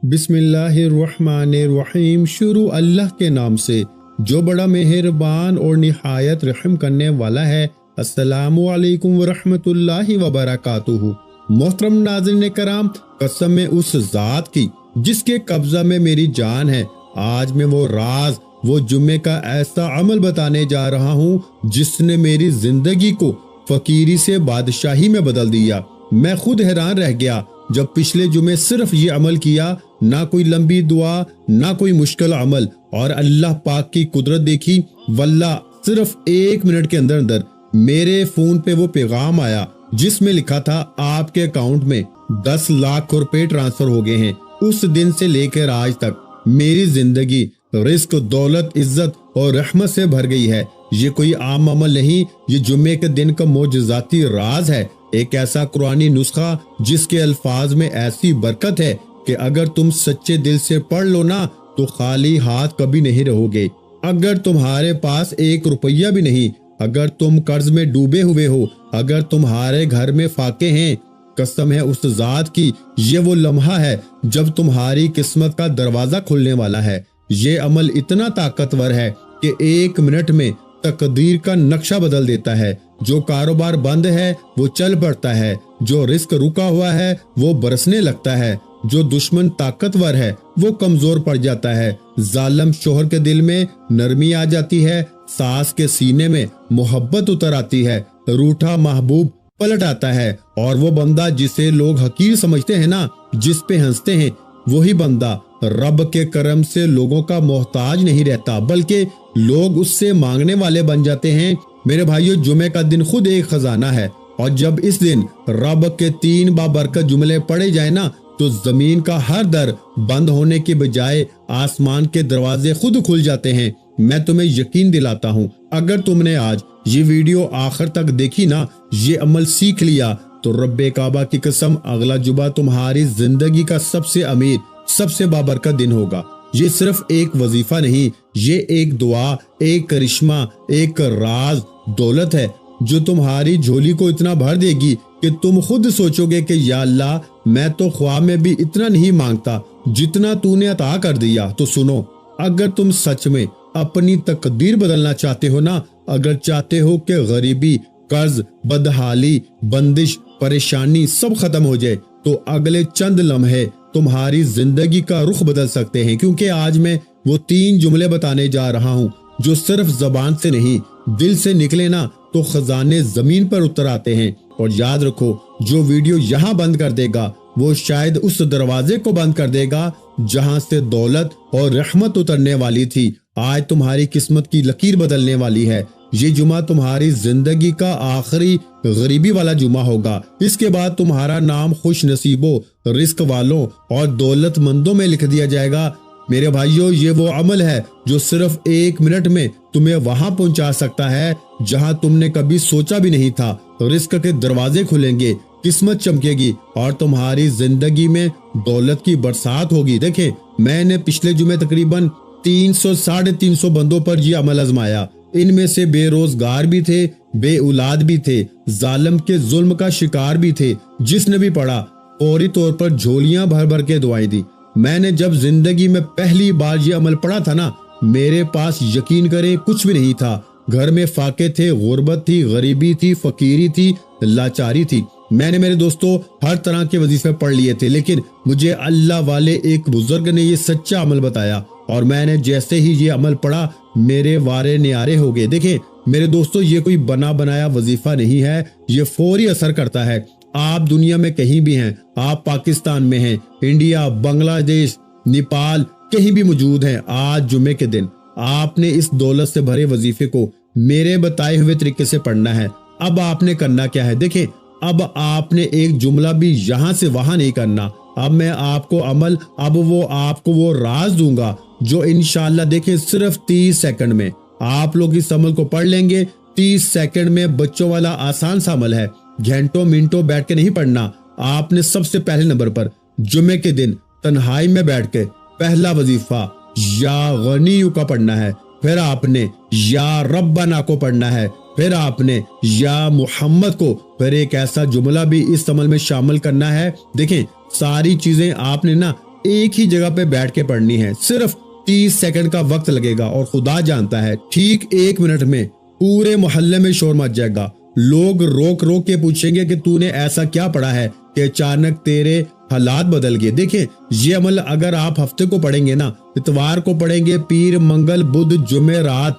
بسم اللہ الرحمن الرحیم۔ شروع اللہ کے نام سے جو بڑا مہربان اور نہایت رحم کرنے والا ہے۔ السلام علیکم ورحمۃ اللہ وبرکاتہ۔ محترم ناظرین کرام، قسم ہے اس ذات کی جس کے قبضہ میں میری جان ہے، آج میں وہ راز، وہ جمعے کا ایسا عمل بتانے جا رہا ہوں جس نے میری زندگی کو فقیری سے بادشاہی میں بدل دیا۔ میں خود حیران رہ گیا جب پچھلے جمعے صرف یہ عمل کیا، نہ کوئی لمبی دعا، نہ کوئی مشکل عمل، اور اللہ پاک کی قدرت دیکھی۔ واللہ صرف 1 منٹ کے اندر میرے فون پہ وہ پیغام آیا جس میں لکھا تھا آپ کے اکاؤنٹ میں 10 لاکھ روپے ٹرانسفر ہو گئے ہیں۔ اس دن سے لے کر آج تک میری زندگی رزق، دولت، عزت اور رحمت سے بھر گئی ہے۔ یہ کوئی عام عمل نہیں، یہ جمعے کے دن کا معجزاتی راز ہے، ایک ایسا قرآنی نسخہ جس کے الفاظ میں ایسی برکت ہے کہ اگر تم سچے دل سے پڑھ لو نا تو خالی ہاتھ کبھی نہیں رہو گے۔ اگر تمہارے پاس 1 روپیہ بھی نہیں، اگر تم قرض میں ڈوبے ہوئے ہو، اگر تمہارے گھر میں فاقے ہیں، قسم ہے اس ذات کی یہ وہ لمحہ ہے جب تمہاری قسمت کا دروازہ کھلنے والا ہے۔ یہ عمل اتنا طاقتور ہے کہ 1 منٹ میں تقدیر کا نقشہ بدل دیتا ہے۔ جو کاروبار بند ہے وہ چل پڑتا ہے، جو رزق رکا ہوا ہے وہ برسنے لگتا ہے، جو دشمن طاقتور ہے وہ کمزور پڑ جاتا ہے، ظالم شوہر کے دل میں نرمی آ جاتی ہے، ساس کے سینے میں محبت اتر آتی ہے، روٹھا محبوب پلٹ آتا ہے، اور وہ بندہ جسے لوگ حقیر سمجھتے ہیں نا، جس پہ ہنستے ہیں، وہی بندہ رب کے کرم سے لوگوں کا محتاج نہیں رہتا بلکہ لوگ اس سے مانگنے والے بن جاتے ہیں۔ میرے بھائیو، جمعے کا دن خود ایک خزانہ ہے، اور جب اس دن رب کے 3 بابرکت جملے پڑھے جائیں نا تو زمین کا ہر در بند ہونے کے بجائے آسمان کے دروازے خود کھل جاتے ہیں۔ میں تمہیں یقین دلاتا ہوں، اگر تم نے آج یہ ویڈیو آخر تک دیکھی نا، یہ عمل سیکھ لیا تو رب کعبہ کی قسم اگلا جمعہ تمہاری زندگی کا سب سے امیر، سب سے بابرکت دن ہوگا۔ یہ صرف ایک وظیفہ نہیں، یہ ایک دعا، ایک کرشمہ، ایک راز دولت ہے جو تمہاری جھولی کو اتنا بھر دے گی کہ تم خود سوچو گے کہ یا اللہ، میں تو خواب میں بھی اتنا نہیں مانگتا جتنا تو نے عطا کر دیا۔ تو سنو، اگر تم سچ میں اپنی تقدیر بدلنا چاہتے ہو نا، اگر چاہتے ہو کہ غریبی، قرض، بدحالی، بندش، پریشانی سب ختم ہو جائے، تو اگلے چند لمحے تمہاری زندگی کا رخ بدل سکتے ہیں، کیونکہ آج میں وہ 3 جملے بتانے جا رہا ہوں جو صرف زبان سے نہیں، دل سے نکلے نا تو خزانے زمین پر اتر آتے ہیں۔ اور یاد رکھو، جو ویڈیو یہاں بند کر دے گا وہ شاید اس دروازے کو بند کر دے گا جہاں سے دولت اور رحمت اترنے والی تھی۔ آج تمہاری قسمت کی لکیر بدلنے والی ہے۔ یہ جمعہ تمہاری زندگی کا آخری غریبی والا جمعہ ہوگا۔ اس کے بعد تمہارا نام خوش نصیبوں، رزق والوں اور دولت مندوں میں لکھ دیا جائے گا۔ میرے بھائیوں، یہ وہ عمل ہے جو صرف 1 منٹ میں تمہیں وہاں پہنچا سکتا ہے جہاں تم نے کبھی سوچا بھی نہیں تھا۔ رزق کے دروازے کھلیں گے، قسمت چمکے گی، اور تمہاری زندگی میں دولت کی برسات ہوگی۔ دیکھیں، میں نے پچھلے جمعے تقریباً 300-350 بندوں پر یہ عمل آزمایا۔ ان میں سے بے روزگار بھی تھے، بے اولاد بھی تھے، ظالم کے ظلم کا شکار بھی تھے۔ جس نے بھی پڑھا فوری طور پر جھولیاں بھر بھر کے دعائیں دی۔ میں نے جب زندگی میں پہلی بار یہ عمل پڑھا تھا نا، میرے پاس یقین کریں کچھ بھی نہیں تھا۔ گھر میں فاقے تھے، غربت تھی، غریبی تھی، فقیری تھی، لاچاری تھی۔ میں نے میرے دوستوں ہر طرح کے وظیفے پڑھ لیے تھے، لیکن مجھے اللہ والے ایک بزرگ نے یہ سچا عمل بتایا، اور میں نے جیسے ہی یہ عمل پڑھا میرے وارے نیارے ہو گئے۔ دیکھیں میرے دوستوں، یہ کوئی بنا بنایا وظیفہ نہیں ہے، یہ فوری اثر کرتا ہے۔ آپ دنیا میں کہیں بھی ہیں، آپ پاکستان میں ہیں، انڈیا، بنگلہ دیش، نیپال، کہیں بھی موجود ہیں، آج جمعے کے دن آپ نے اس دولت سے بھرے وظیفے کو میرے بتائے ہوئے طریقے سے پڑھنا ہے۔ اب آپ نے کرنا کیا ہے؟ دیکھیں، اب آپ نے ایک جملہ بھی یہاں سے وہاں نہیں کرنا۔ اب میں آپ کو عمل، آپ کو وہ راز دوں گا جو انشاءاللہ دیکھیں صرف 30 سیکنڈ میں آپ لوگ اس عمل کو پڑھ لیں گے۔ 30 سیکنڈ میں بچوں والا آسان سا عمل ہے، گھنٹوں منٹوں بیٹھ کے نہیں پڑھنا۔ آپ نے سب سے پہلے نمبر پر جمعے کے دن تنہائی میں بیٹھ کے پہلا وظیفہ یا غنیو کا پڑھنا ہے، پھر آپ نے یا ربنا کو پڑھنا ہے، پھر آپ نے یا محمد کو، پھر ایک ایسا جملہ بھی اس عمل میں شامل کرنا ہے۔ دیکھیں، ساری چیزیں آپ نے نا ایک ہی جگہ پہ بیٹھ کے پڑھنی ہے، صرف 30 سیکنڈ کا وقت لگے گا اور خدا جانتا ہے ٹھیک 1 منٹ میں پورے محلے میں شور مچ جائے گا۔ لوگ روک روک کے پوچھیں گے کہ تو نے ایسا کیا پڑھا ہے کہ اچانک تیرے حالات بدل گئے۔ دیکھیں یہ عمل اگر آپ ہفتے کو پڑھیں گے نا، اتوار کو پڑھیں گے، پیر، منگل، بدھ، جمعہ، رات،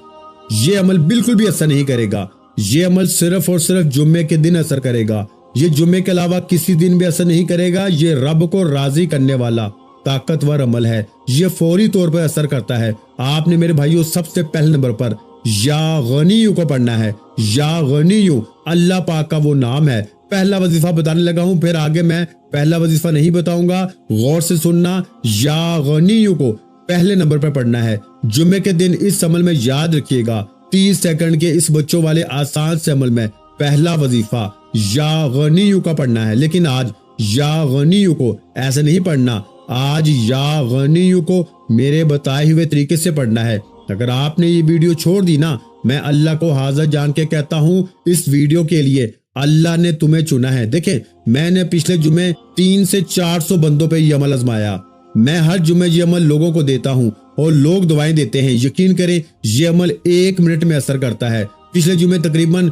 یہ عمل بالکل بھی اثر نہیں کرے گا۔ یہ عمل صرف اور صرف جمعے کے دن اثر کرے گا۔ یہ جمعے کے علاوہ کسی دن بھی اثر نہیں کرے گا۔ یہ رب کو راضی کرنے والا طاقتور عمل ہے، یہ فوری طور پر اثر کرتا ہے۔ آپ نے میرے بھائیوں سب سے پہلے نمبر پر یا غنیو کو پڑھنا ہے۔ یا غنیو اللہ پاک کا وہ نام ہے۔ پہلا وظیفہ بتانے لگا ہوں، پھر آگے میں پہلا وظیفہ نہیں بتاؤں گا، غور سے سننا۔ یا غنیو کو پہلے نمبر پر پڑھنا ہے۔ جمعے کے دن اس عمل میں یاد رکھیے گا 30 سیکنڈ کے اس بچوں والے آسان سے عمل میں پہلا وظیفہ یا غنیو کا پڑھنا ہے۔ لیکن آج یا غنیو کو ایسے نہیں پڑھنا، آج یا غنیو کو میرے بتائے ہوئے طریقے سے پڑھنا ہے۔ اگر آپ نے یہ ویڈیو چھوڑ دی نا، میں اللہ کو حاضر جان کے کہتا ہوں اس ویڈیو کے لیے اللہ نے تمہیں چنا ہے۔ دیکھیں میں نے پچھلے جمعے 300 سے 400 بندوں پہ یہ عمل آزمایا۔ میں ہر جمعے یہ عمل لوگوں کو دیتا ہوں اور لوگ دعائیں دیتے ہیں۔ یقین کریں یہ عمل 1 منٹ میں اثر کرتا ہے۔ پچھلے جمعے تقریباً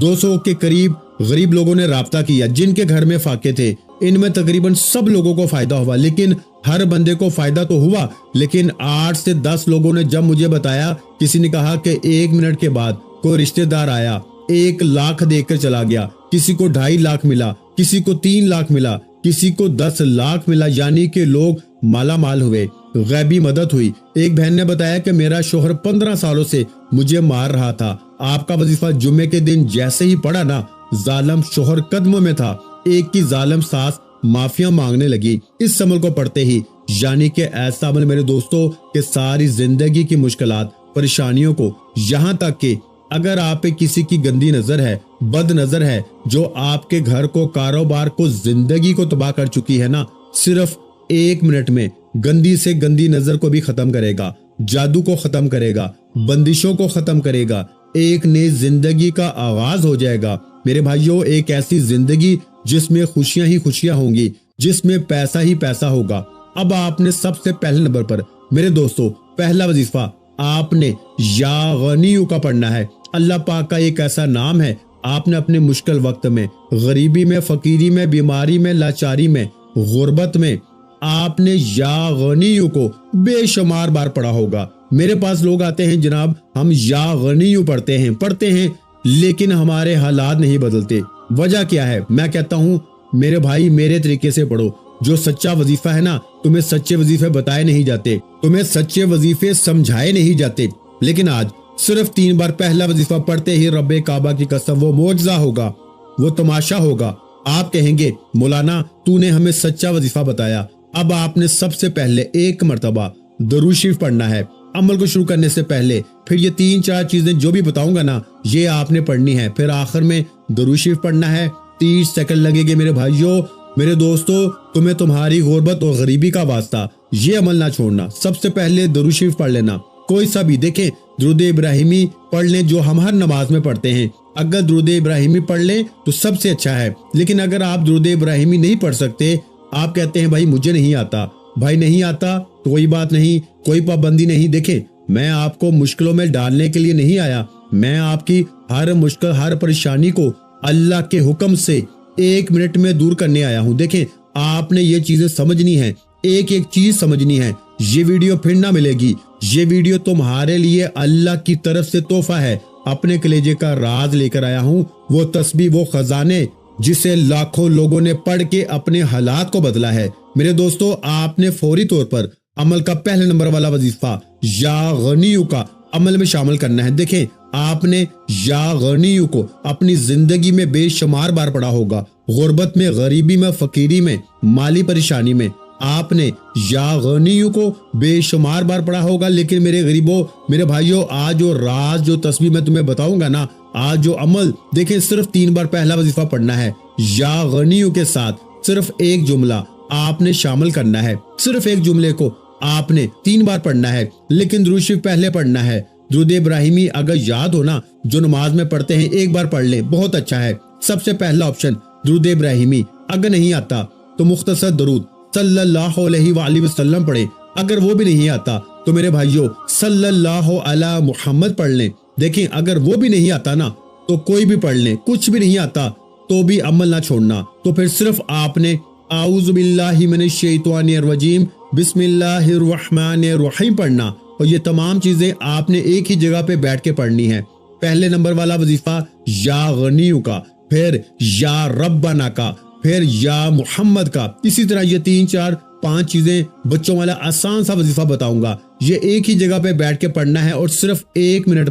200 کے قریب غریب لوگوں نے رابطہ کیا جن کے گھر میں فاقے تھے۔ ان میں تقریباً سب لوگوں کو فائدہ ہوا، لیکن ہر بندے کو فائدہ تو ہوا، لیکن 8 سے 10 لوگوں نے جب مجھے بتایا، کسی نے کہا کہ 1 منٹ کے بعد کوئی رشتہ دار آیا 1 لاکھ دے کر چلا گیا، کسی کو 2.5 لاکھ ملا، کسی کو 3 لاکھ ملا، کسی کو 10 لاکھ ملا، یعنی کہ لوگ مالا مال ہوئے، غیبی مدد ہوئی۔ ایک بہن نے بتایا کہ میرا شوہر 15 سالوں سے مجھے مار رہا تھا، آپ کا وظیفہ جمعے کے دن جیسے ہی پڑا نا، ظالم شوہر قدموں میں تھا، ایک کی ظالم ساس معافیا مانگنے لگی اس عمل کو پڑھتے ہی۔ یعنی کہ ایسا عمل میرے دوستوں کہ ساری زندگی کی مشکلات، پریشانیوں کو، یہاں تک کہ اگر آپ پہ کسی کی گندی نظر ہے، بد نظر ہے، جو آپ کے گھر کو، کاروبار کو، زندگی کو تباہ کر چکی ہے نا، صرف 1 منٹ میں گندی سے گندی نظر کو بھی ختم کرے گا، جادو کو ختم کرے گا، بندشوں کو ختم کرے گا، ایک نئی زندگی کا آغاز ہو جائے گا۔ میرے بھائیوں ایک ایسی زندگی جس میں خوشیاں ہی خوشیاں ہوں گی، جس میں پیسہ ہی پیسہ ہوگا۔ اب آپ نے سب سے پہلے نمبر پر میرے دوستوں پہلا وظیفہ آپ نے یا غنیو کا پڑھنا ہے۔ اللہ پاک کا ایک ایسا نام ہے، آپ نے اپنے مشکل وقت میں، غریبی میں، فقیری میں، بیماری میں، لاچاری میں، غربت میں، آپ نے یا غنیو کو بے شمار بار پڑھا ہوگا۔ میرے پاس لوگ آتے ہیں جناب، ہم یا غنیو پڑھتے ہیں لیکن ہمارے حالات نہیں بدلتے۔ وجہ کیا ہے؟ میں کہتا ہوں میرے بھائی میرے طریقے سے پڑھو۔ جو سچا وظیفہ ہے نا، تمہیں سچے وظیفے بتائے نہیں جاتے، تمہیں سچے وظیفے سمجھائے نہیں جاتے، لیکن آج صرف 3 بار پہلا وظیفہ پڑھتے ہی رب کعبہ کی قسم وہ معجزہ ہوگا، وہ تماشا ہوگا۔ آپ کہیں گے مولانا تو نے ہمیں سچا وظیفہ بتایا، اب آپ نے سب سے پہلے 1 مرتبہ درود شریف پڑھنا ہے عمل کو شروع کرنے سے پہلے، پھر یہ 3-4 چیزیں جو بھی بتاؤں گا نا یہ آپ نے پڑھنی ہے، پھر آخر میں درود شریف پڑھنا ہے۔ 30 سیکنڈ لگے گے میرے بھائیوں، میرے دوستو، تمہیں تمہاری غربت اور غریبی کا واسطہ، یہ عمل نہ چھوڑنا۔ سب سے پہلے درود شریف پڑھ لینا، کوئی سا بھی، دیکھیں درود ابراہیمی پڑھ لیں جو ہم ہر نماز میں پڑھتے ہیں۔ اگر درود ابراہیمی پڑھ لیں تو سب سے اچھا ہے، لیکن اگر آپ درود ابراہیمی نہیں پڑھ سکتے، آپ کہتے ہیں بھائی مجھے نہیں آتا، بھائی نہیں آتا تو کوئی بات نہیں، کوئی پابندی نہیں۔ دیکھیں میں آپ کو مشکلوں میں ڈالنے کے لیے نہیں آیا، میں آپ کی ہر مشکل، ہر پریشانی کو اللہ کے حکم سے 1 منٹ میں دور کرنے آیا ہوں۔ دیکھیں آپ نے یہ چیزیں سمجھنی ہیں، ایک ایک چیز سمجھنی ہے۔ یہ ویڈیو پھر نہ ملے گی، یہ ویڈیو تمہارے لیے اللہ کی طرف سے تحفہ ہے۔ اپنے کلیجے کا راز لے کر آیا ہوں، وہ تسبیح، وہ خزانے جسے لاکھوں لوگوں نے پڑھ کے اپنے حالات کو بدلا ہے۔ میرے دوستو آپ نے فوری طور پر عمل کا پہلے نمبر والا وظیفہ یا غنیو کا عمل میں شامل کرنا ہے۔ دیکھیں آپ نے یا غنیو کو اپنی زندگی میں بے شمار بار پڑھا ہوگا، غربت میں، غریبی میں، فقیری میں، مالی پریشانی میں، آپ نے یا غنیو کو بے شمار بار پڑھا ہوگا۔ لیکن میرے غریبوں، میرے بھائیوں، آج جو راز، جو تسبیح میں تمہیں بتاؤں گا نا، آج جو عمل، دیکھیں صرف 3 بار پہلا وظیفہ پڑھنا ہے۔ یا غنیو کے ساتھ صرف ایک جملہ آپ نے شامل کرنا ہے، صرف ایک جملے کو آپ نے 3 بار پڑھنا ہے، لیکن درود شریف پہلے پڑھنا ہے۔ درود ابراہیمی اگر یاد ہو نا، جو نماز میں پڑھتے ہیں، 1 بار پڑھ لیں، بہت اچھا ہے۔ سب سے پہلا آپشن درود ابراہیمی، اگر نہیں آتا تو مختصر درود صلی اللہ علیہ وآلہ وسلم پڑھیں، اگر وہ بھی نہیں آتا تو میرے بھائیوں صلی اللہ علی محمد پڑھ لیں۔ دیکھیں اگر وہ بھی نہیں آتا نا تو کوئی بھی پڑھ لیں، کچھ بھی نہیں آتا تو بھی عمل نہ چھوڑنا۔ تو پھر صرف آپ نے اعوذ باللہ من الشیطان الرجیم بسم اللہ الرحمن الرحیم پڑھنا، اور یہ تمام چیزیں آپ نے ایک ہی جگہ پہ بیٹھ کے پڑھنی ہے۔ پہلے نمبر والا وظیفہ یا غنیو کا، پھر یا ربنا کا، پھر یا محمد کا، اسی طرح یہ 3 4 5 چیزیں بچوں والا آسان سا وظیفہ بتاؤں گا، یہ ایک ہی جگہ پہ بیٹھ کے پڑھنا ہے، اور صرف 1 منٹ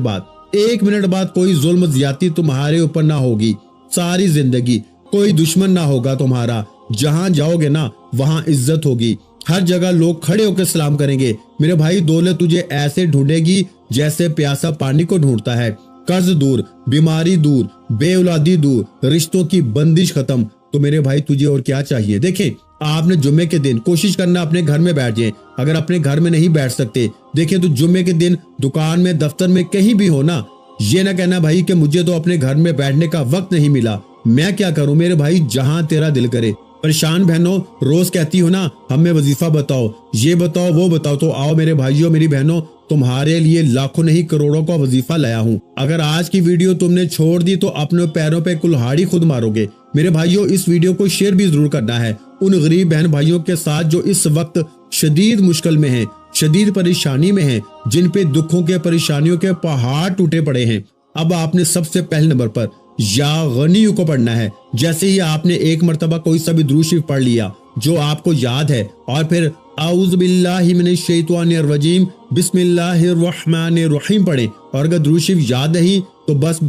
بعد کوئی ظلم زیادتی تمہارے اوپر نہ ہوگی، ساری زندگی کوئی دشمن نہ ہوگا تمہارا، جہاں جاؤ گے نا وہاں عزت ہوگی، ہر جگہ لوگ کھڑے ہو کے سلام کریں گے۔ میرے بھائی دولت تجھے ایسے ڈھونڈے گی جیسے پیاسا پانی کو ڈھونڈتا ہے، قرض دور، بیماری دور، بے اولادی دور، رشتوں کی بندش ختم۔ تو میرے بھائی تجھے اور کیا چاہیے؟ دیکھیں آپ نے جمعے کے دن کوشش کرنا اپنے گھر میں بیٹھ جائیں، اگر اپنے گھر میں نہیں بیٹھ سکتے دیکھیں تو جمعے کے دن دکان میں، دفتر میں، کہیں بھی ہو نا، یہ نہ کہنا بھائی کہ مجھے تو اپنے گھر میں بیٹھنے کا وقت نہیں ملا، میں کیا کروں؟ میرے بھائی جہاں تیرا دل کرے۔ پریشان بہنوں روز کہتی ہو نا ہمیں وظیفہ بتاؤ، یہ بتاؤ، وہ بتاؤ، تو آؤ میرے بھائیوں میری بہنوں تمہارے لیے لاکھوں نہیں کروڑوں کا وظیفہ لایا ہوں۔ اگر آج کی ویڈیو تم نے چھوڑ دی تو اپنے پیروں پہ کلہاڑی خود مارو گے۔ میرے بھائیوں اس ویڈیو کو شیئر بھی ضرور کرنا ہے ان غریب بہن بھائیوں کے ساتھ جو اس وقت شدید مشکل میں ہیں، شدید پریشانی میں ہیں، جن پہ دکھوں کے، پریشانیوں کے پہاڑ ٹوٹے پڑے ہیں۔ اب آپ نے سب سے پہلے نمبر پر یا غنیو کو پڑھنا ہے۔ جیسے ہی آپ نے ایک مرتبہ کوئی سا بھی درود شریف پڑھ لیا جو آپ کو یاد ہے، اور پھر اعوذ باللہ من الشیطان الرجیم بسم اللہ الرحمن الرحیم پڑھیں، اور اگر درود شریف یاد نہیں تو بس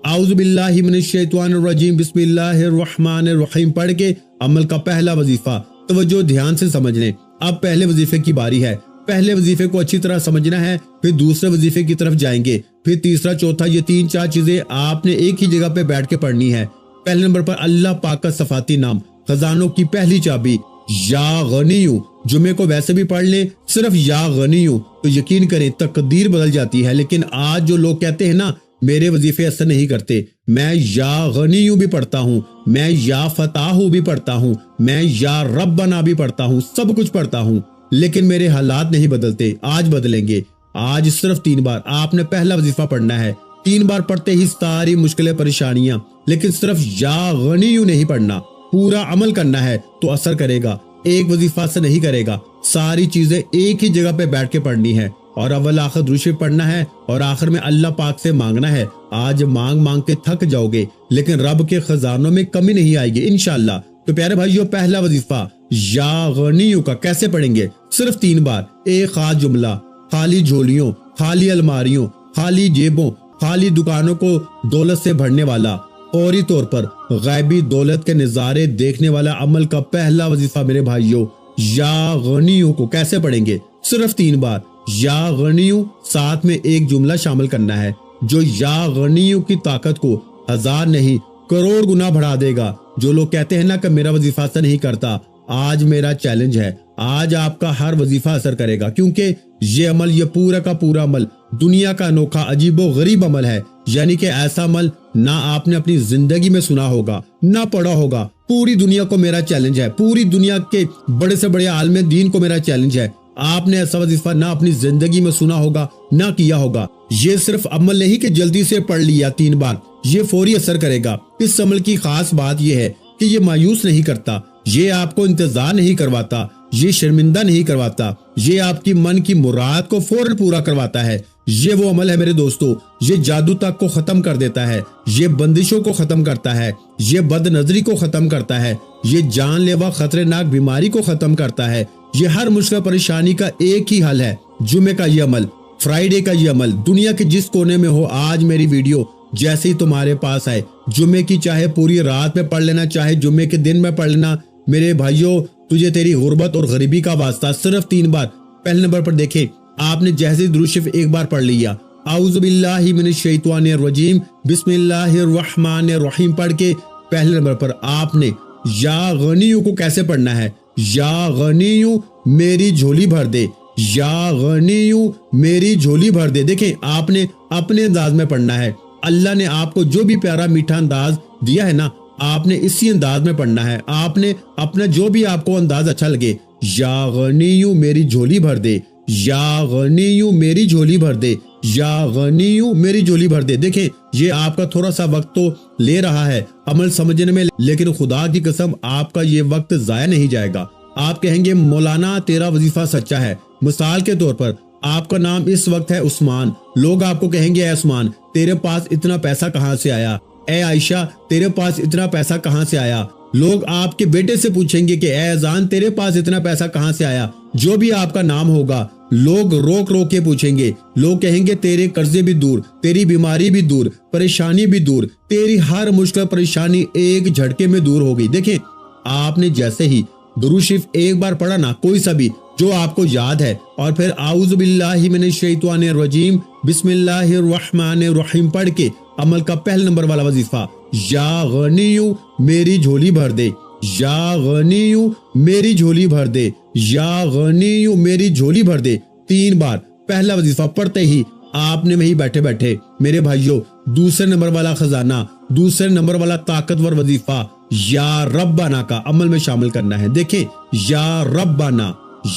اعوذ باللہ من الشیطان الرجیم بسم اللہ الرحمن الرحیم پڑھ کے عمل کا پہلا وظیفہ توجہ دھیان سے سمجھ لیں۔ اب پہلے وظیفے کی باری ہے، پہلے وظیفے کو اچھی طرح سمجھنا ہے، پھر دوسرے وظیفے کی طرف جائیں گے، پھر تیسرا، چوتھا، یہ 3 4 چیزیں آپ نے ایک ہی جگہ پہ بیٹھ کے پڑھنی ہے۔ پہلے نمبر پر اللہ پاک کا صفاتی نام، خزانوں کی پہلی چابی یا غنیو، جمعے کو ویسے بھی پڑھ لیں، صرف یا غنیو، تو یقین کریں تقدیر بدل جاتی ہے۔ لیکن آج جو لوگ کہتے ہیں نا میرے وظیفے اثر نہیں کرتے، میں یا غنیو بھی پڑھتا ہوں، میں یا فتاحو بھی پڑھتا ہوں، میں یا ربنا بھی پڑھتا ہوں، سب کچھ پڑھتا ہوں، لیکن میرے حالات نہیں بدلتے۔ آج بدلیں گے، آج صرف 3 بار آپ نے پہلا وظیفہ پڑھنا ہے، 3 بار پڑھتے ہی ساری مشکلیں، پریشانیاں، لیکن صرف یا غنیو نہیں پڑھنا، پورا عمل کرنا ہے تو اثر کرے گا۔ ایک وظیفہ سے نہیں کرے گا، ساری چیزیں ایک ہی جگہ پہ بیٹھ کے پڑھنی ہے، اور اول آخر درود شریف پڑھنا ہے، اور آخر میں اللہ پاک سے مانگنا ہے۔ آج مانگ مانگ کے تھک جاؤ گے لیکن رب کے خزانوں میں کمی نہیں آئے گی انشاءاللہ۔ تو پیارے بھائیو پہلا وظیفہ یا غنیو کا کیسے پڑھیں گے؟ صرف 3 بار، ایک خاص جملہ، خالی جھولیوں، خالی الماریوں، خالی جیبوں، خالی دکانوں کو دولت سے بھرنے والا، فوری طور پر غیبی دولت کے نظارے دیکھنے والا عمل کا پہلا وظیفہ میرے بھائیوں یا غنیو کو کیسے پڑھیں گے؟ صرف 3 بار یا غنیو، ساتھ میں ایک جملہ شامل کرنا ہے جو یا غنیو کی طاقت کو 1000 نہیں کروڑ گنا بڑھا دے گا۔ جو لوگ کہتے ہیں نا کہ میرا وظیفہ اثر نہیں کرتا، آج میرا چیلنج ہے، آج آپ کا ہر وظیفہ اثر کرے گا، کیونکہ یہ عمل، یہ پورا کا پورا عمل دنیا کا انوکھا عجیب و غریب عمل ہے، یعنی کہ ایسا عمل نہ آپ نے اپنی زندگی میں سنا ہوگا، نہ پڑھا ہوگا۔ پوری دنیا کو میرا چیلنج ہے، پوری دنیا کے بڑے سے بڑے عالم دین کو میرا چیلنج ہے، آپ نے ایسا وظیفہ نہ اپنی زندگی میں سنا ہوگا، نہ کیا ہوگا۔ یہ صرف عمل نہیں کہ جلدی سے پڑھ لیا 3 بار، یہ فوری اثر کرے گا۔ اس عمل کی خاص بات یہ ہے کہ یہ مایوس نہیں کرتا، یہ آپ کو انتظار نہیں کرواتا، یہ شرمندہ نہیں کرواتا، یہ آپ کی من کی مراد کو فوراً پورا کرواتا ہے۔ یہ وہ عمل ہے میرے دوستو، یہ جادو تک کو ختم کر دیتا ہے، یہ بندشوں کو ختم کرتا ہے، یہ بد نظری کو ختم کرتا ہے، یہ جان لیوا خطرناک بیماری کو ختم کرتا ہے۔ یہ ہر مشکل پریشانی کا ایک ہی حل ہے، جمعے کا یہ عمل، فرائیڈے کا یہ عمل، دنیا کے جس کونے میں ہو آج میری ویڈیو جیسے ہی تمہارے پاس آئے، جمعے کی چاہے پوری رات میں پڑھ لینا، چاہے جمعے کے دن میں پڑھ لینا۔ میرے بھائیوں تجھے تیری غربت اور غریبی کا واسطہ، صرف 3 بار۔ پہلے نمبر پر دیکھیں آپ نے جیسے درود شریف ایک بار پڑھ لیا، اعوذ باللہ من الشیطان الرجیم بسم اللہ الرحمن الرحیم پڑھ کے پہلے نمبر پر آپ نے یا غنیو کو کیسے پڑھنا ہے؟ یا غنیو میری جھولی بھر دے، یا غنیو میری جھولی بھر دے۔ دیکھیں آپ نے اپنے انداز میں پڑھنا ہے، اللہ نے آپ کو جو بھی پیارا میٹھا انداز دیا ہے نا آپ نے اسی انداز میں پڑھنا ہے. آپ نے اپنا جو بھی آپ کو انداز اچھا لگے, یا غنیو میری جھولی بھر دے, یا غنیو میری جھولی بھر دے, یا غنیو میری جھولی بھر دے. دیکھیں یہ آپ کا تھوڑا سا وقت تو لے رہا ہے عمل سمجھنے میں, لیکن خدا کی قسم آپ کا یہ وقت ضائع نہیں جائے گا. آپ کہیں گے مولانا تیرا وظیفہ سچا ہے. مثال کے طور پر آپ کا نام اس وقت ہے عثمان, لوگ آپ کو کہیں گے اے عثمان تیرے پاس اتنا پیسہ کہاں سے آیا, اے عائشہ تیرے پاس اتنا پیسہ کہاں سے آیا. لوگ آپ کے بیٹے سے پوچھیں گے کہ اے اذان تیرے پاس اتنا پیسہ کہاں سے آیا. جو بھی آپ کا نام ہوگا لوگ روک روک کے پوچھیں گے. لوگ کہیں گے تیرے قرضے بھی دور, تیری بیماری بھی دور, پریشانی بھی دور, تیری ہر مشکل پریشانی ایک جھٹکے میں دور ہو گئی. دیکھیں آپ نے جیسے ہی درود شریف ایک بار پڑھا نا, کوئی سا بھی جو آپ کو یاد ہے, اور پھر اعوذ باللہ من الشیطان الرجیم بسم اللہ الرحمن الرحیم پڑھ کے عمل کا پہلا نمبر والا وظیفہ, یا غنیو میری جھولی بھر دے, یا غنیو میری جھولی بھر دے, یا غنیو میری جھولی بھر دے 3 بار پہلا وظیفہ پڑھتے ہی آپ نے وہیں بیٹھے بیٹھے میرے بھائیوں دوسرے نمبر والا خزانہ, دوسرے نمبر والا طاقتور وظیفہ یا ربنا کا عمل میں شامل کرنا ہے. دیکھیں یا ربنا,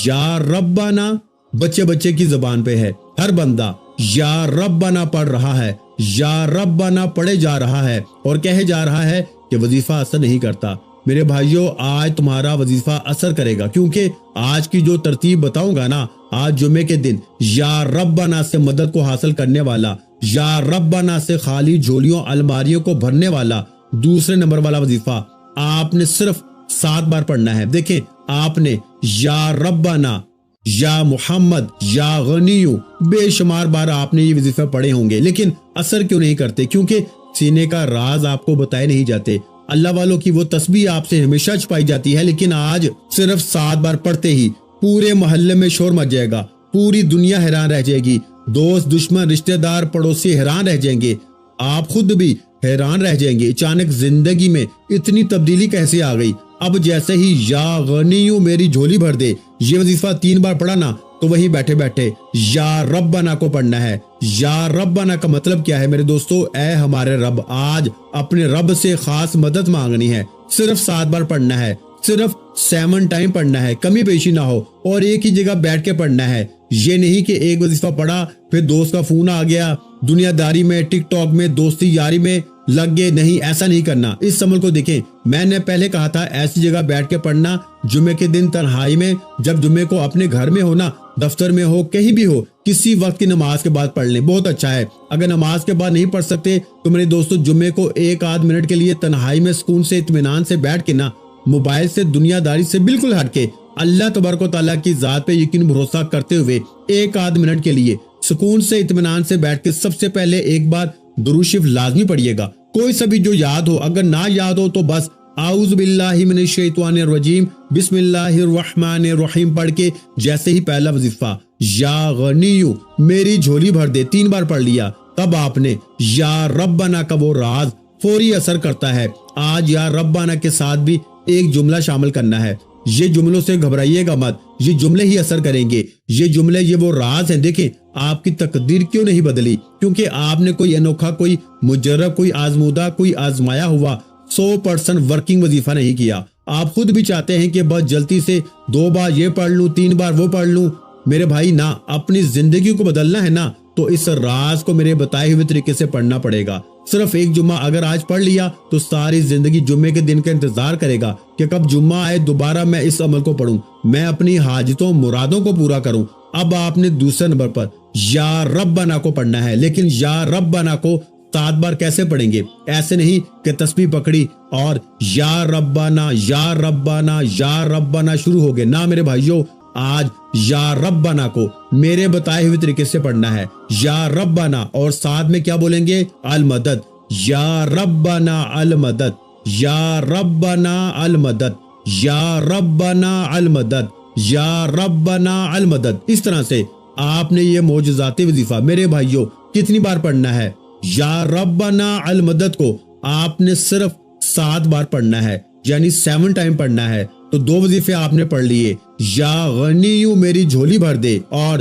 یا ربنا بچے بچے کی زبان پہ ہے, ہر بندہ یا ربنا پڑھ رہا ہے, یا ربنا پڑھے جا رہا ہے اور کہے جا رہا ہے کہ وظیفہ اثر نہیں کرتا. میرے بھائیوں آج تمہارا وظیفہ اثر کرے گا, کیونکہ آج کی جو ترتیب بتاؤں گا نا, آج جمعے کے دن یا ربنا سے مدد کو حاصل کرنے والا, یا ربنا سے خالی جھولیوں الماریوں کو بھرنے والا دوسرے نمبر والا وظیفہ آپ نے صرف 7 بار پڑھنا ہے. دیکھیں آپ نے یا ربنا, یا محمد, یا غنیو بے شمار بار آپ نے یہ وظیفہ پڑھے ہوں گے, لیکن اثر کیوں نہیں کرتے؟ کیونکہ سینے کا راز آپ کو بتائے نہیں جاتے. اللہ والوں کی وہ تسبیح آپ سے ہمیشہ چھپائی جاتی ہے, لیکن آج صرف 7 بار پڑھتے ہی پورے محلے میں شور مچ جائے گا, پوری دنیا حیران رہ جائے گی, دوست دشمن رشتہ دار پڑوسی حیران رہ جائیں گے, آپ خود بھی حیران رہ جائیں گے اچانک زندگی میں اتنی تبدیلی کیسے آ گئی. اب جیسے ہی یا غنیو میری جھولی بھر دے یہ وظیفہ 3 بار پڑھا نا, تو وہی بیٹھے بیٹھے یا ربنا کو پڑھنا ہے. یا ربنا کا مطلب کیا ہے میرے دوستو؟ اے ہمارے رب, آج اپنے رب سے خاص مدد مانگنی ہے. صرف 7 بار پڑھنا ہے, صرف 7 ٹائم پڑھنا ہے, کمی بیشی نہ ہو, اور ایک ہی جگہ بیٹھ کے پڑھنا ہے. یہ نہیں کہ ایک وظیفہ پڑھا پھر دوست کا فون آ گیا, دنیا داری میں ٹک ٹاک میں دوستی یاری میں لگ گئے. نہیں, ایسا نہیں کرنا. اس عمل کو دیکھیں, میں نے پہلے کہا تھا ایسی جگہ بیٹھ کے پڑھنا جمعے کے دن تنہائی میں, جب جمعے کو اپنے گھر میں ہونا, دفتر میں ہو, کہیں بھی ہو, کسی وقت کی نماز کے بعد پڑھ لیں, بہت اچھا ہے. اگر نماز کے بعد نہیں پڑھ سکتے تو میرے دوستو جمعے کو 1 آدھ منٹ کے لیے تنہائی میں سکون سے اطمینان سے بیٹھ کے نا, موبائل سے دنیا داری سے بالکل ہٹ کے اللہ تبارک و تعالیٰ کی ذات پہ یقین بھروسہ کرتے ہوئے 1 آدھ منٹ کے لیے سکون سے اطمینان سے بیٹھ کے سب سے پہلے ایک بار درود شریف لازمی پڑھیے گا, کوئی سا بھی جو یاد ہو. اگر نہ یاد ہو تو بس اعوذ باللہ من الشیطان الرجیم بسم اللہ الرحمن الرحیم پڑھ کے جیسے ہی پہلا وظیفہ یا غنیو میری جھولی بھر دے 3 بار پڑھ لیا, تب آپ نے یا ربنا کا وہ راز فوری اثر کرتا ہے. آج یا ربنا کے ساتھ بھی ایک جملہ شامل کرنا ہے. یہ جملوں سے گھبرائیے گا مت, یہ جملے ہی اثر کریں گے. یہ جملے, یہ وہ راز ہیں. دیکھیں آپ کی تقدیر کیوں نہیں بدلی, کیونکہ آپ نے کوئی انوکھا, کوئی مجرب, کوئی آزمودہ, کوئی آزمایا ہوا 100% ورکنگ وظیفہ نہیں کیا. آپ خود بھی چاہتے ہیں کہ بس جلدی سے 2 بار یہ پڑھ لوں, 3 بار وہ پڑھ لوں. میرے بھائی نہ, اپنی زندگی کو بدلنا ہے نا, تو اس راز کو میرے بتائے ہوئے طریقے سے پڑھنا پڑے گا. صرف ایک جمعہ اگر آج پڑھ لیا تو ساری زندگی جمعے کے دن کا انتظار کرے گا کہ کب جمعہ آئے دوبارہ میں اس عمل کو پڑھوں, میں اپنی حاجتوں مرادوں کو پورا کروں. اب آپ نے دوسرے نمبر پر یا ربنا کو پڑھنا ہے, لیکن یا ربنا کو 7 بار کیسے پڑھیں گے؟ ایسے نہیں کہ تسبیح پکڑی اور یا ربنا یا ربنا یا ربنا شروع ہو گئے. نہ میرے بھائیوں, آج یا ربنا کو میرے بتائے ہوئے طریقے سے پڑھنا ہے. یا ربنا اور ساتھ میں کیا بولیں گے؟ المدد. یا ربنا المدد, یا ربنا المدد, یا ربنا المدد, یا ربنا المدد. اس طرح سے آپ نے یہ معجزاتی وظیفہ میرے بھائیوں کتنی بار پڑھنا ہے؟ یا ربنا المدد کو آپ نے صرف 7 بار پڑھنا ہے, یعنی 7 ٹائم پڑھنا ہے. تو 2 وظیفے آپ نے پڑھ لیے, یا غنیو میری جھولی بھر دے اور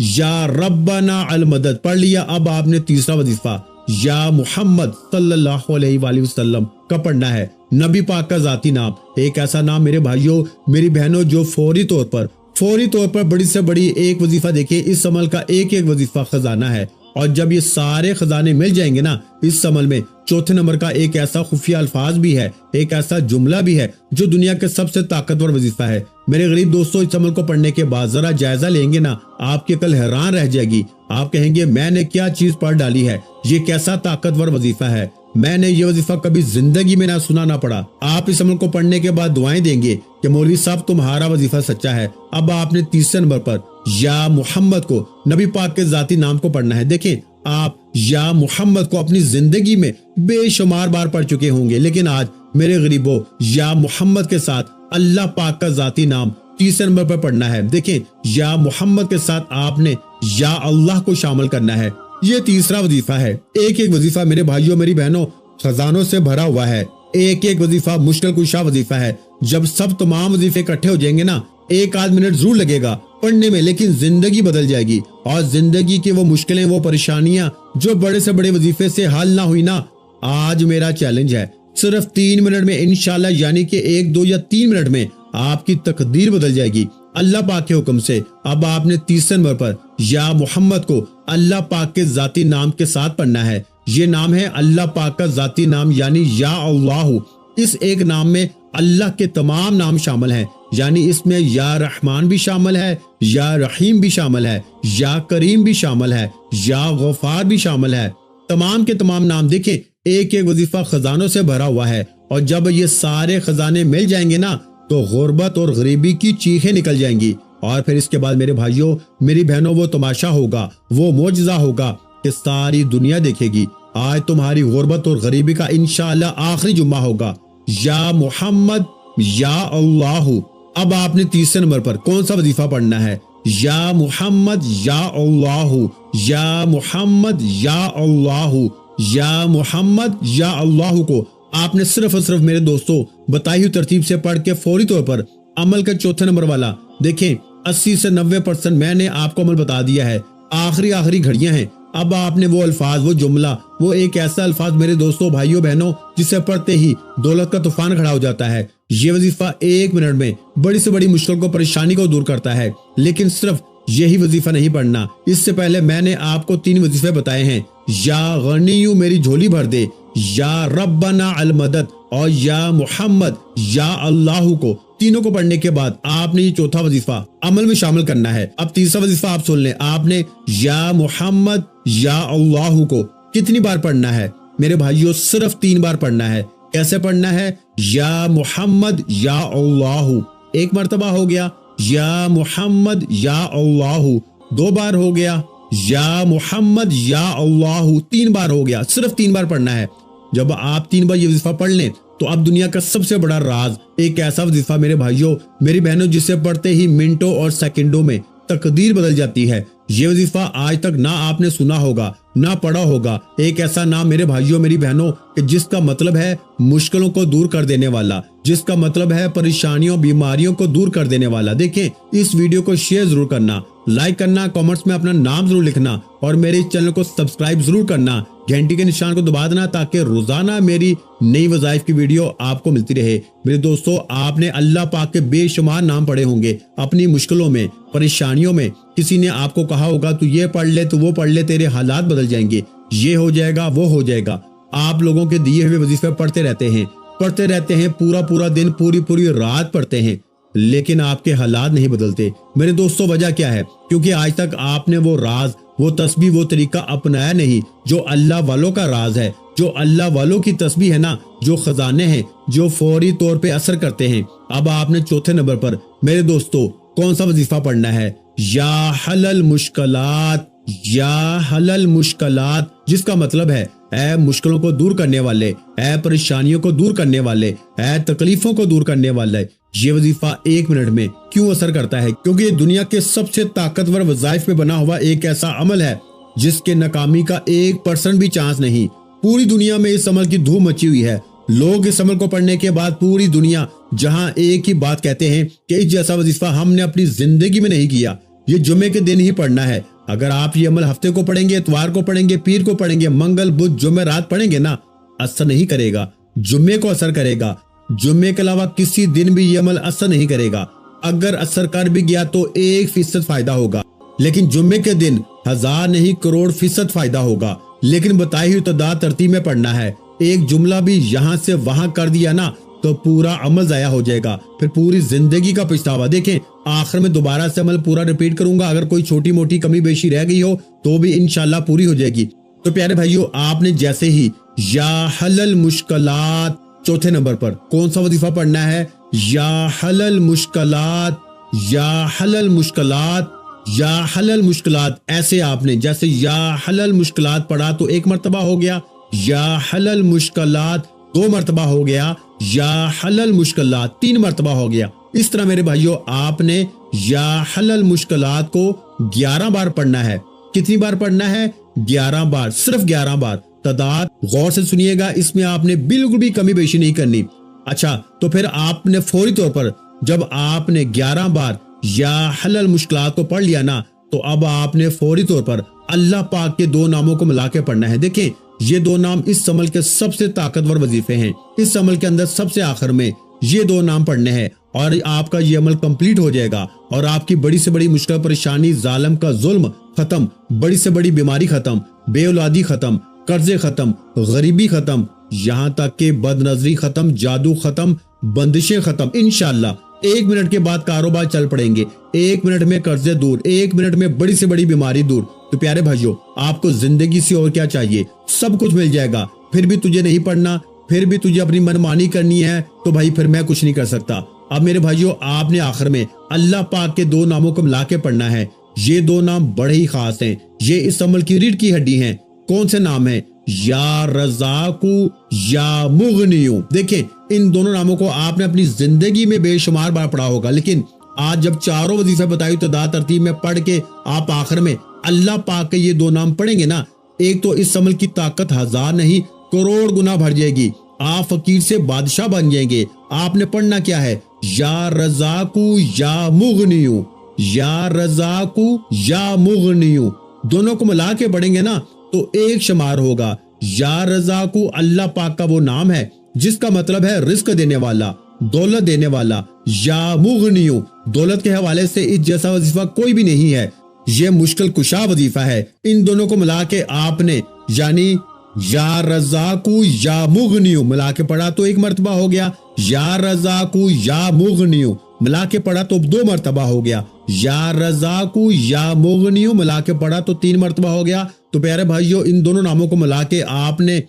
یا ربنا المدد پڑھ لیا. اب آپ نے تیسرا وظیفہ یا محمد صلی اللہ علیہ وآلہ وسلم کا پڑھنا ہے۔ نبی پاک کا ذاتی نام، ایک ایسا نام میرے بھائیوں میری بہنوں جو فوری طور پر بڑی سے بڑی ایک وظیفہ دیکھیں، اس عمل کا ایک ایک وظیفہ خزانہ ہے، اور جب یہ سارے خزانے مل جائیں گے نا اس عمل میں، چوتھے نمبر کا ایک ایسا خفیہ الفاظ بھی ہے، ایک ایسا جملہ بھی ہے جو دنیا کے سب سے طاقتور وظیفہ ہے۔ میرے غریب دوستو، اس عمل کو پڑھنے کے بعد ذرا جائزہ لیں گے نا، آپ کی عقل حیران رہ جائے گی۔ آپ کہیں گے میں نے کیا چیز پڑھ ڈالی ہے، یہ کیسا طاقتور وظیفہ ہے، میں نے یہ وظیفہ کبھی زندگی میں نہ سنا نہ پڑھا۔ آپ اس عمل کو پڑھنے کے بعد دعائیں دیں گے کہ مولوی صاحب تمہارا وظیفہ سچا ہے۔ اب آپ نے تیسرے نمبر پر یا محمد کو، نبی پاک کے ذاتی نام کو پڑھنا ہے۔ دیکھیں، آپ یا محمد کو اپنی زندگی میں بے شمار بار پڑھ چکے ہوں گے، لیکن آج میرے غریبوں یا محمد کے ساتھ اللہ پاک کا ذاتی نام تیسرے نمبر پر پڑھنا ہے۔ دیکھیں، یا محمد کے ساتھ آپ نے یا اللہ کو شامل کرنا ہے۔ یہ تیسرا وظیفہ ہے۔ ایک ایک وظیفہ میرے بھائیوں میری بہنوں خزانوں سے بھرا ہوا ہے، ایک ایک وظیفہ مشکل کشا وظیفہ ہے۔ جب سب تمام وظیفے اکٹھے ہو جائیں گے نا، ایک آدھ منٹ ضرور لگے گا پڑھنے میں، لیکن زندگی بدل جائے گی، اور زندگی کی وہ مشکلیں، وہ پریشانیاں جو بڑے سے بڑے وظیفے سے حل نہ ہوئی نا، آج میرا چیلنج ہے، صرف 3 منٹ میں انشاءاللہ، یعنی کہ 1 2 یا 3 منٹ میں آپ کی تقدیر بدل جائے گی اللہ پاک کے حکم سے۔ اب آپ نے تیسرے نمبر پر یا محمد کو اللہ پاک کے ذاتی نام کے ساتھ پڑھنا ہے۔ یہ نام ہے اللہ پاک کا ذاتی نام، یعنی یا اللہ۔ اس ایک نام میں اللہ کے تمام نام شامل ہیں، یعنی اس میں یا رحمان بھی شامل ہے، یا رحیم بھی شامل ہے، یا کریم بھی شامل ہے، یا غفار بھی شامل ہے۔ تمام کے تمام نام دیکھیں، ایک ایک وظیفہ خزانوں سے بھرا ہوا ہے، اور جب یہ سارے خزانے مل جائیں گے نا تو غربت اور غریبی کی چیخیں نکل جائیں گی، اور پھر اس کے بعد میرے بھائیوں میری بہنوں وہ تماشا ہوگا، وہ معجزہ ہوگا کہ ساری دنیا دیکھے گی۔ آج تمہاری غربت اور غریبی کا انشاءاللہ آخری جمعہ ہوگا، یا محمد یا اللہ۔ اب آپ نے تیسرے نمبر پر کون سا وظیفہ پڑھنا ہے؟ یا محمد یا اللہ، یا محمد یا اللہ، یا محمد یا اللہ کو آپ نے صرف اور صرف میرے دوستوں بتائی ہوئی ترتیب سے پڑھ کے فوری طور پر عمل کا چوتھے نمبر والا دیکھیں 80 سے 90% میں نے آپ کو عمل بتا دیا ہے، آخری گھڑیاں ہیں۔ اب آپ نے وہ الفاظ، وہ جملہ، وہ ایک ایسا الفاظ میرے دوستوں بھائیوں بہنوں جسے پڑھتے ہی دولت کا طوفان کھڑا ہو جاتا ہے۔ یہ وظیفہ 1 منٹ میں بڑی سے بڑی مشکل کو، پریشانی کو دور کرتا ہے، لیکن صرف یہی وظیفہ نہیں پڑھنا، اس سے پہلے میں نے آپ کو 3 وظیفے بتائے ہیں، یا غنیو میری جھولی بھر دے، یا ربنا المدد، اور یا محمد یا اللہ کو۔ تینوں کو پڑھنے کے بعد آپ نے یہ چوتھا وظیفہ عمل میں شامل کرنا ہے۔ اب تیسرا وظیفہ آپ سن لیں، آپ نے یا محمد یا اللہ کو کتنی بار پڑھنا ہے میرے بھائیوں؟ صرف 3 بار پڑھنا ہے۔ کیسے پڑھنا ہے؟ یا محمد یا اللہ 1 مرتبہ ہو گیا، یا محمد یا اللہ 2 بار ہو گیا، یا محمد یا اللہ 3 بار ہو گیا۔ صرف 3 بار پڑھنا ہے۔ جب آپ 3 بار یہ وظیفہ پڑھ لیں تو اب دنیا کا سب سے بڑا راز، ایک ایسا وظیفہ میرے بھائیوں میری بہنوں جسے پڑھتے ہی منٹوں اور سیکنڈوں میں تقدیر بدل جاتی ہے۔ یہ وظیفہ آج تک نہ آپ نے سنا ہوگا نہ پڑھا ہوگا۔ ایک ایسا نام میرے بھائیوں میری بہنوں کہ جس کا مطلب ہے مشکلوں کو دور کر دینے والا، جس کا مطلب ہے پریشانیوں بیماریوں کو دور کر دینے والا۔ دیکھیں، اس ویڈیو کو شیئر ضرور کرنا، لائک کرنا، کامنٹس میں اپنا نام ضرور لکھنا، اور میرے اس چینل کو سبسکرائب ضرور کرنا، گھنٹی کے نشان کو دبا دینا تاکہ روزانہ میری نئی وظائف کی ویڈیو آپ کو ملتی رہے۔ میرے دوستو، آپ نے اللہ پاک کے بے شمار نام پڑھے ہوں گے اپنی مشکلوں میں، پریشانیوں میں۔ کسی نے آپ کو کہا ہوگا تو یہ پڑھ لے، تو وہ پڑھ لے، تیرے حالات بدل جائیں گے، یہ ہو جائے گا، وہ ہو جائے گا۔ آپ لوگوں کے دیے ہوئے وظیفے پڑھتے رہتے ہیں، پورا دن، پوری رات پڑھتے ہیں، لیکن آپ کے حالات نہیں بدلتے۔ میرے دوستو، وجہ کیا ہے؟ کیونکہ آج تک آپ نے وہ راز، وہ تسبیح، وہ طریقہ اپنایا نہیں جو اللہ والوں کا راز ہے، جو اللہ والوں کی تسبیح ہے نا، جو خزانے ہیں، جو فوری طور پہ اثر کرتے ہیں۔ اب آپ نے چوتھے نمبر پر میرے دوستو کون سا وظیفہ پڑھنا ہے؟ یا حل المشکلات، یا حل المشکلات، جس کا مطلب ہے اے مشکلوں کو دور کرنے والے، اے پریشانیوں کو دور کرنے والے، اے تکلیفوں کو دور کرنے والے۔ یہ وظیفہ 1 منٹ میں کیوں اثر کرتا ہے؟ کیونکہ یہ دنیا کے سب سے طاقتور وظائف میں بنا ہوا ایک ایسا عمل ہے جس کے ناکامی کا 1% بھی چانس نہیں۔ پوری دنیا میں اس عمل کی دھوم مچی ہوئی ہے۔ لوگ اس عمل کو پڑھنے کے بعد پوری دنیا جہاں ایک ہی بات کہتے ہیں کہ اس جیسا وظیفہ ہم نے اپنی زندگی میں نہیں کیا، یہ جمعے کے دن ہی پڑھنا ہے، اگر آپ یہ عمل ہفتے کو پڑھیں گے، اتوار کو پڑھیں گے، پیر کو پڑھیں گے، منگل بدھ جمعہ رات پڑھیں گے نا، اثر نہیں کرے گا۔ جمعے کو اثر کرے گا، جمعے کے علاوہ کسی دن بھی یہ عمل اثر نہیں کرے گا۔ اگر اثر کر بھی گیا تو 1% فائدہ ہوگا، لیکن جمعے کے دن 1000 نہیں کروڑ فیصد فائدہ ہوگا۔ لیکن بتائی ہوئی تعداد ترتیب میں پڑھنا ہے۔ ایک جملہ بھی یہاں سے وہاں کر دیا نا تو پورا عمل ضائع ہو جائے گا، پھر پوری زندگی کا پچھتاوا۔ دیکھیں آخر میں دوبارہ سے عمل پورا ریپیٹ کروں گا، اگر کوئی چھوٹی موٹی کمی بیشی رہ گئی ہو تو بھی انشاءاللہ پوری ہو جائے گی۔ تو پیارے بھائیو، آپ نے جیسے ہی یا حل المشکلات چوتھے نمبر پر کون سا وظیفہ پڑھنا ہے؟ یا حل المشکلات، یا حل المشکلات، یا حل المشکلات، ایسے آپ نے جیسے یا حل المشکلات پڑھا تو 1 مرتبہ ہو گیا، یا حل المشکلات 2 مرتبہ ہو گیا، یا حل المشکلات 3 مرتبہ ہو گیا۔ اس طرح میرے بھائیو آپ نے یا حل المشکلات کو 11 بار پڑھنا ہے۔ کتنی بار پڑھنا ہے؟ 11 بار، صرف 11 بار۔ تعداد غور سے سنیے گا، اس میں آپ نے بالکل بھی کمی بیشی نہیں کرنی۔ اچھا، تو پھر آپ نے فوری طور پر جب آپ نے 11 بار یا حل المشکلات کو پڑھ لیا نا تو اب آپ نے فوری طور پر اللہ پاک کے 2 ناموں کو ملا کے پڑھنا ہے۔ دیکھیں یہ 2 نام اس عمل کے سب سے طاقتور وظیفے ہیں۔ اس عمل کے اندر سب سے آخر میں یہ 2 نام پڑھنے ہیں اور آپ کا یہ عمل کمپلیٹ ہو جائے گا، اور آپ کی بڑی سے بڑی مشکل پریشانی، ظالم کا ظلم ختم، بڑی سے بڑی بیماری ختم، بے اولادی ختم، قرضے ختم، غریبی ختم، یہاں تک کہ بد نظری ختم، جادو ختم، بندشیں ختم۔ انشاءاللہ 1 منٹ کے بعد کاروبار چل پڑیں گے، 1 منٹ میں قرضے دور، 1 منٹ میں بڑی سے بڑی بیماری دور۔ تو پیارے بھائیو، آپ کو زندگی سے اور کیا چاہیے؟ سب کچھ مل جائے گا، پھر بھی تجھے نہیں پڑھنا، پھر بھی تجھے اپنی منمانی کرنی ہے تو بھائی پھر میں کچھ نہیں کر سکتا۔ اب میرے بھائیو، آپ نے آخر میں اللہ پاک کے 2 ناموں کو ملا کے پڑھنا ہے۔ یہ 2 نام بڑے ہی خاص ہیں، یہ اس عمل کی ریڑھ کی ہڈی ہیں۔ کون سے نام ہیں؟ یا رزاق، یا مغنیو۔ دیکھیں ان دونوں ناموں کو آپ نے اپنی زندگی میں بے شمار بار پڑھا ہوگا، لیکن آج جب چاروں وظیفے بتائی تعداد ترتیب میں پڑھ کے آپ آخر میں اللہ پاک کے یہ 2 نام پڑھیں گے نا، ایک تو اس عمل کی طاقت 1000 نہیں کروڑ گنا بڑھ جائے گی، آپ فقیر سے بادشاہ بن جائیں گے۔ آپ نے پڑھنا کیا ہے؟ یا رزاق یا مغنیو، یا رزاق یا مغنیو، دونوں کو ملا کے پڑھیں گے نا تو ایک شمار ہوگا۔ یا رزاق اللہ پاک کا وہ نام ہے جس کا مطلب ہے رزق دینے والا، دولت دینے والا۔ یا مغنیو، دولت کے حوالے سے اس جیسا وظیفہ کوئی بھی نہیں ہے، یہ مشکل کشا وظیفہ ہے۔ ان دونوں کو ملا کے آپ نے یعنی یا رزاق یا مغنیو ملا کے پڑھا تو 1 مرتبہ ہو گیا، یا رزاق یا مغنیو ملا کے پڑھا تو 2 مرتبہ ہو گیا، یا رزاق یا مغنیو ملا کے پڑھا تو 3 مرتبہ ہو گیا۔ تو پیارے بھائیو، ان دونوں ناموں کو ملا کے آپ نے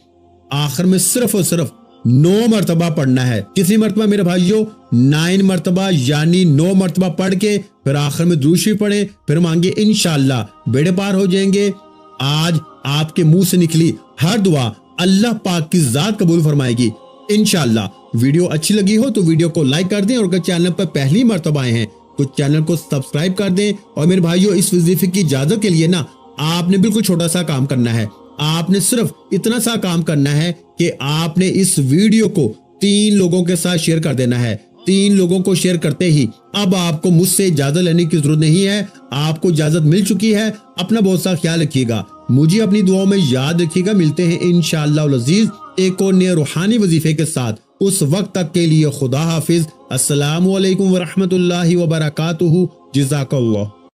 آخر میں صرف اور صرف 9 مرتبہ پڑھنا ہے۔ کتنی مرتبہ میرے بھائیو؟ 9 مرتبہ، یعنی 9 مرتبہ پڑھ کے پھر آخر میں درود شریف پڑھیں، پھر مانگے، انشاءاللہ بیڑے پار ہو جائیں گے۔ آج آپ کے منہ سے نکلی ہر دعا اللہ پاک کی ذات قبول فرمائے گی انشاءاللہ۔ ویڈیو اچھی لگی ہو تو ویڈیو کو لائک کر دیں، اور اگر چینل پر پہلی مرتبہ آئے ہیں تو چینل کو سبسکرائب کر دیں۔ اور میرے بھائیو، اس وظیفے کی اجازت کے لیے نا آپ نے بالکل چھوٹا سا کام کرنا ہے۔ آپ نے صرف اتنا سا کام کرنا ہے کہ آپ نے اس ویڈیو کو 3 لوگوں کے ساتھ شیئر کر دینا ہے۔ 3 لوگوں کو شیئر کرتے ہی اب آپ کو مجھ سے اجازت لینے کی ضرورت نہیں ہے، آپ کو اجازت مل چکی ہے۔ اپنا بہت سا خیال رکھیے گا، مجھے اپنی دعاؤں میں یاد رکھیے گا۔ ملتے ہیں انشاءاللہ العزیز ایک اور نئے روحانی وظیفے کے ساتھ، اس وقت تک کے لیے خدا حافظ۔ السلام علیکم ورحمۃ اللہ وبرکاتہ۔ جزاک اللہ۔